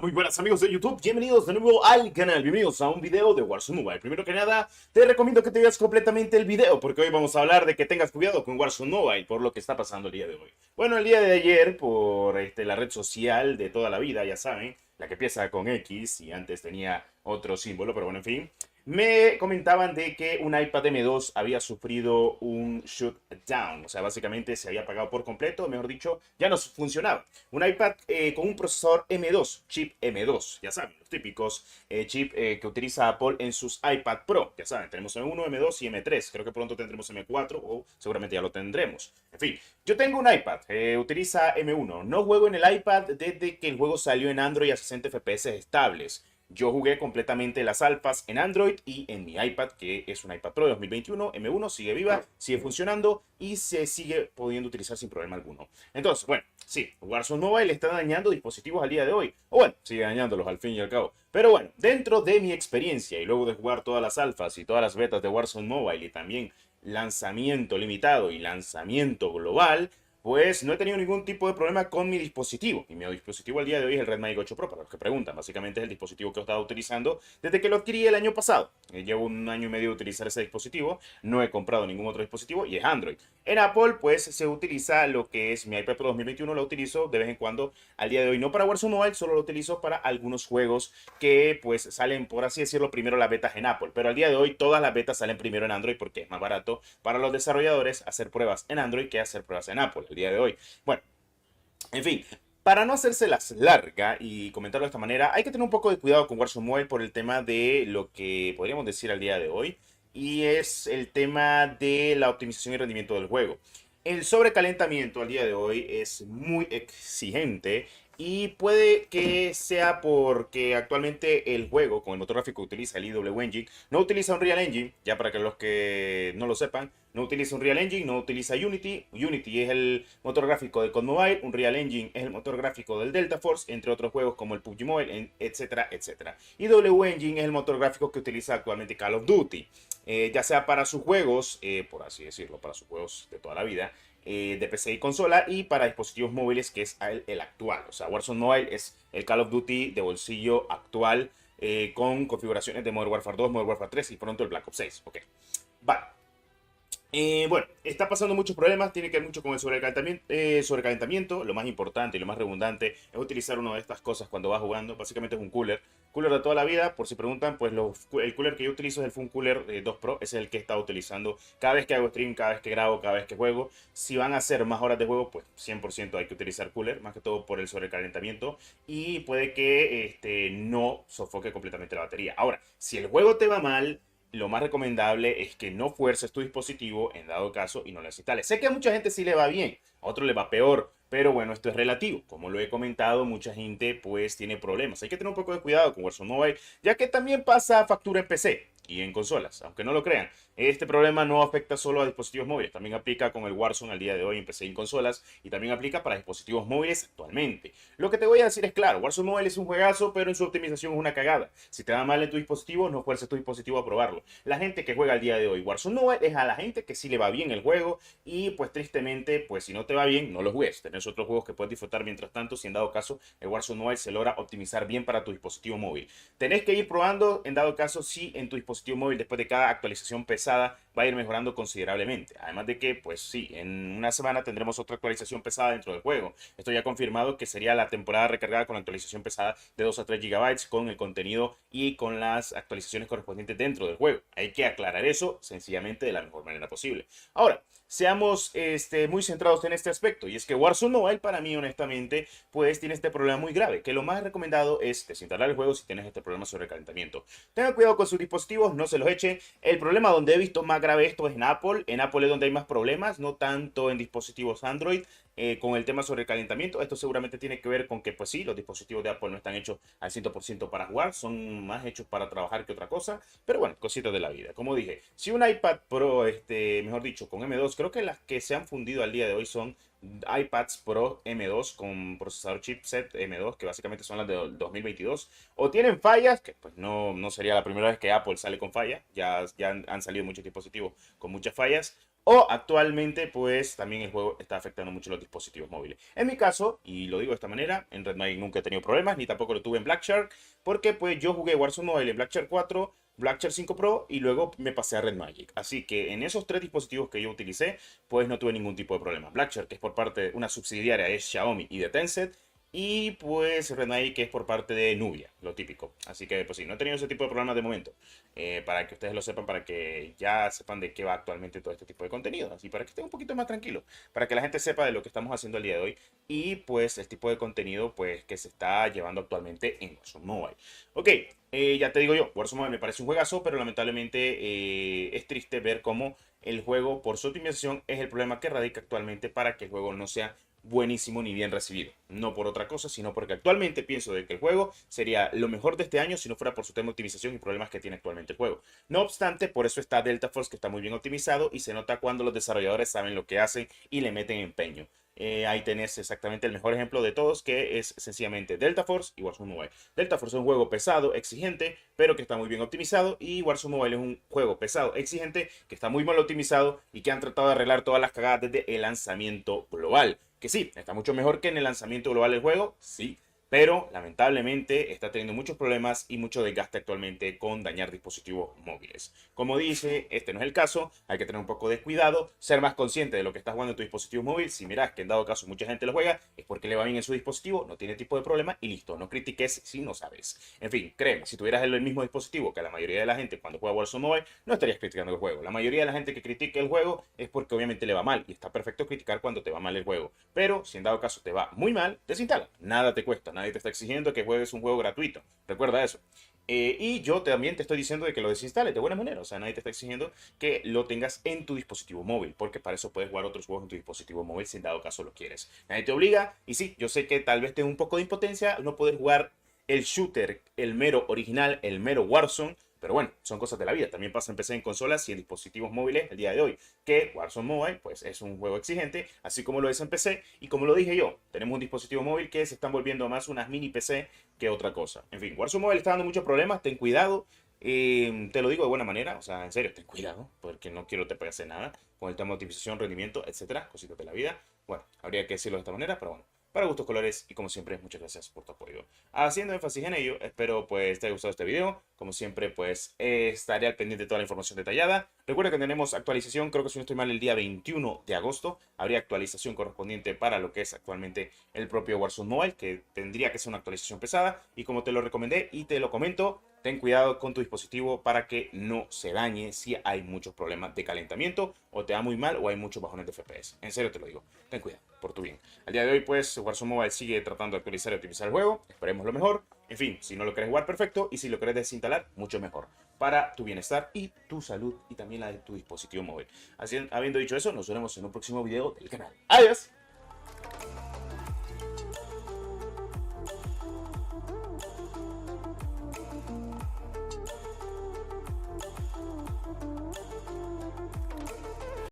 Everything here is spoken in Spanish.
Muy buenas amigos de YouTube, bienvenidos de nuevo al canal, bienvenidos a un video de Warzone Mobile. Primero que nada, te recomiendo que te veas completamente el video, porque hoy vamos a hablar de que tengas cuidado con Warzone Mobile por lo que está pasando el día de hoy. Bueno, el día de ayer, por la red social de toda la vida, ya saben, la que empieza con X y antes tenía otro símbolo, pero bueno, en fin. Me comentaban de que un iPad M2 había sufrido un shutdown, o sea, básicamente se había apagado por completo, mejor dicho, ya no funcionaba. Un iPad con un procesador M2, chip M2, ya saben, los típicos chip que utiliza Apple en sus iPad Pro, ya saben, tenemos M1, M2 y M3, creo que pronto tendremos M4 o seguramente ya lo tendremos. En fin, yo tengo un iPad, utiliza M1, no juego en el iPad desde que el juego salió en Android a 60 FPS estables. Yo jugué completamente las alfas en Android y en mi iPad, que es un iPad Pro de 2021, M1, sigue viva, sigue funcionando y se sigue pudiendo utilizar sin problema alguno. Entonces, bueno, sí, Warzone Mobile está dañando dispositivos al día de hoy. O bueno, sigue dañándolos al fin y al cabo. Pero bueno, dentro de mi experiencia y luego de jugar todas las alfas y todas las betas de Warzone Mobile y también lanzamiento limitado y lanzamiento global, pues no he tenido ningún tipo de problema con mi dispositivo. Y mi dispositivo al día de hoy es el Redmi 8 Pro, para los que preguntan. Básicamente es el dispositivo que he estado utilizando desde que lo adquirí el año pasado. Llevo un año y medio de utilizar ese dispositivo, no he comprado ningún otro dispositivo y es Android. En Apple, pues se utiliza lo que es mi iPad Pro 2021, lo utilizo de vez en cuando al día de hoy. No para Warzone Mobile, solo lo utilizo para algunos juegos que pues salen, por así decirlo, primero las betas en Apple. Pero al día de hoy todas las betas salen primero en Android porque es más barato para los desarrolladores hacer pruebas en Android que hacer pruebas en Apple el día de hoy. Bueno, en fin, para no hacérselas larga y comentarlo de esta manera, hay que tener un poco de cuidado con Warzone Mobile por el tema de lo que podríamos decir al día de hoy, y es el tema de la optimización y rendimiento del juego. El sobrecalentamiento al día de hoy es muy exigente y puede que sea porque actualmente el juego, con el motor gráfico que utiliza el IW Engine, no utiliza Unreal Engine, ya para que los que no lo sepan, no utiliza Unreal Engine, no utiliza Unity. Unity es el motor gráfico de COD Mobile, Unreal Engine es el motor gráfico del Delta Force, entre otros juegos como el PUBG Mobile, etcétera, etcétera. Y W Engine es el motor gráfico que utiliza actualmente Call of Duty, ya sea para sus juegos, por así decirlo, para sus juegos de toda la vida, de PC y consola, y para dispositivos móviles, que es el actual. O sea, Warzone Mobile es el Call of Duty de bolsillo actual, con configuraciones de Modern Warfare 2, Modern Warfare 3 y pronto el Black Ops 6. Ok, vale. Bueno, está pasando muchos problemas, tiene que ver mucho con el sobrecalentamiento. Lo más importante y lo más redundante es utilizar una de estas cosas cuando vas jugando. Básicamente es un cooler de toda la vida. Por si preguntan, pues el cooler que yo utilizo es el Fun Cooler 2 Pro. Ese es el que he estado utilizando cada vez que hago stream, cada vez que grabo, cada vez que juego. Si van a hacer más horas de juego, pues 100% hay que utilizar cooler, más que todo por el sobrecalentamiento, y puede que no sofoque completamente la batería. Ahora, si el juego te va mal, lo más recomendable es que no fuerces tu dispositivo en dado caso y no lo instales. Sé que a mucha gente sí le va bien, a otro le va peor, pero bueno, esto es relativo. Como lo he comentado, mucha gente pues tiene problemas. Hay que tener un poco de cuidado con Warzone Mobile, ya que también pasa factura en PC y en consolas, aunque no lo crean. Este problema no afecta solo a dispositivos móviles, también aplica con el Warzone al día de hoy en PC y en consolas, y también aplica para dispositivos móviles actualmente. Lo que te voy a decir es claro, Warzone Mobile es un juegazo, pero en su optimización es una cagada. Si te va mal en tu dispositivo, no fuerces tu dispositivo a probarlo. La gente que juega al día de hoy Warzone Mobile es a la gente que sí le va bien el juego, y pues tristemente, pues si no te va bien, no lo juegues. Tenés otros juegos que puedes disfrutar mientras tanto, si en dado caso el Warzone Mobile se logra optimizar bien para tu dispositivo móvil. Tenés que ir probando en dado caso si en tu dispositivo móvil después de cada actualización pesada va a ir mejorando considerablemente. Además de que, pues sí, en una semana tendremos otra actualización pesada dentro del juego. Esto ya confirmado que sería la temporada recargada con la actualización pesada de 2 a 3 GB con el contenido y con las actualizaciones correspondientes dentro del juego. Hay que aclarar eso sencillamente de la mejor manera posible. Ahora, seamos muy centrados en este aspecto, y es que Warzone Mobile, para mí honestamente, pues tiene este problema muy grave, que lo más recomendado es desinstalar el juego si tienes este problema sobre calentamiento. Tengan cuidado con sus dispositivos, no se los echen. El problema donde he visto más grave esto es en Apple. En Apple es donde hay más problemas, no tanto en dispositivos Android. Con el tema sobre el calentamiento, esto seguramente tiene que ver con que, pues sí, los dispositivos de Apple no están hechos al 100% para jugar, son más hechos para trabajar que otra cosa, pero bueno, cositas de la vida. Como dije, si un iPad Pro, mejor dicho, con M2, creo que las que se han fundido al día de hoy son iPads Pro M2 con procesador chipset M2, que básicamente son las de 2022, o tienen fallas, que pues no sería la primera vez que Apple sale con fallas, ya han salido muchos dispositivos con muchas fallas, o actualmente pues también el juego está afectando mucho los dispositivos móviles. En mi caso, y lo digo de esta manera, en Red Magic nunca he tenido problemas, ni tampoco lo tuve en Black Shark, porque pues yo jugué Warzone Mobile en Black Shark 4, Black Shark 5 Pro y luego me pasé a Red Magic. Así que en esos tres dispositivos que yo utilicé, pues no tuve ningún tipo de problema. Black Shark, que es por parte de una subsidiaria, es Xiaomi y de Tencent. Y pues Red Magic, que es por parte de Nubia, lo típico. Así que pues sí, no he tenido ese tipo de problemas de momento. Para que ustedes lo sepan, para que ya sepan de qué va actualmente todo este tipo de contenido. Así para que estén un poquito más tranquilos. Para que la gente sepa de lo que estamos haciendo el día de hoy. Y pues el tipo de contenido pues que se está llevando actualmente en Warzone Mobile. Ok, ya te digo yo, Warzone Mobile me parece un juegazo, pero lamentablemente es triste ver cómo el juego, por su optimización, es el problema que radica actualmente para que el juego no sea buenísimo ni bien recibido. No por otra cosa, sino porque actualmente pienso de que el juego sería lo mejor de este año si no fuera por su tema de optimización y problemas que tiene actualmente el juego. No obstante, por eso está Delta Force, que está muy bien optimizado y se nota cuando los desarrolladores saben lo que hacen y le meten empeño. Ahí tenés exactamente el mejor ejemplo de todos, que es sencillamente Delta Force y Warzone Mobile. Delta Force es un juego pesado, exigente, pero que está muy bien optimizado, y Warzone Mobile es un juego pesado, exigente, que está muy mal optimizado y que han tratado de arreglar todas las cagadas desde el lanzamiento global. Que sí, está mucho mejor que en el lanzamiento global del juego, sí, pero lamentablemente está teniendo muchos problemas y mucho desgaste actualmente con dañar dispositivos móviles. Como dice, este no es el caso, hay que tener un poco de cuidado, ser más consciente de lo que estás jugando en tu dispositivo móvil. Si miras que en dado caso mucha gente lo juega, es porque le va bien en su dispositivo, no tiene tipo de problema y listo, no critiques si no sabes. En fin, créeme, si tuvieras el mismo dispositivo que la mayoría de la gente cuando juega Warzone Mobile, no estarías criticando el juego. La mayoría de la gente que critica el juego es porque obviamente le va mal, y está perfecto criticar cuando te va mal el juego. Pero si en dado caso te va muy mal, desinstala, nada te cuesta. Nadie te está exigiendo que juegues un juego gratuito. Recuerda eso. Y yo también te estoy diciendo de que lo desinstales de buena manera. O sea, nadie te está exigiendo que lo tengas en tu dispositivo móvil, porque para eso puedes jugar otros juegos en tu dispositivo móvil si en dado caso lo quieres. Nadie te obliga. Y sí, yo sé que tal vez tenga un poco de impotencia al no poder jugar el shooter, el mero original, el mero Warzone. Pero bueno, son cosas de la vida. También pasa en PC, en consolas y en dispositivos móviles el día de hoy. Que Warzone Mobile pues es un juego exigente, así como lo es en PC. Y como lo dije yo, tenemos un dispositivo móvil que se están volviendo más unas mini PC que otra cosa. En fin, Warzone Mobile está dando muchos problemas, ten cuidado. Te lo digo de buena manera, o sea, en serio, ten cuidado, porque no quiero te pase nada con el tema de optimización, rendimiento, etcétera, cositas de la vida. Bueno, habría que decirlo de esta manera, pero bueno. Para gustos colores, y como siempre, muchas gracias por tu apoyo. Haciendo énfasis en ello, espero pues te haya gustado este video. Como siempre, pues estaré al pendiente de toda la información detallada. Recuerda que tenemos actualización, creo que si no estoy mal, el día 21 de agosto. Habría actualización correspondiente para lo que es actualmente el propio Warzone Mobile, que tendría que ser una actualización pesada. Y como te lo recomendé y te lo comento, ten cuidado con tu dispositivo para que no se dañe si hay muchos problemas de calentamiento, o te da muy mal, o hay muchos bajones de FPS. En serio te lo digo, ten cuidado, por tu bien. Al día de hoy, pues, Warzone Mobile sigue tratando de actualizar y optimizar el juego. Esperemos lo mejor. En fin, si no lo querés jugar, perfecto. Y si lo querés desinstalar, mucho mejor. Para tu bienestar y tu salud, y también la de tu dispositivo móvil. Así, habiendo dicho eso, nos veremos en un próximo video del canal. ¡Adiós!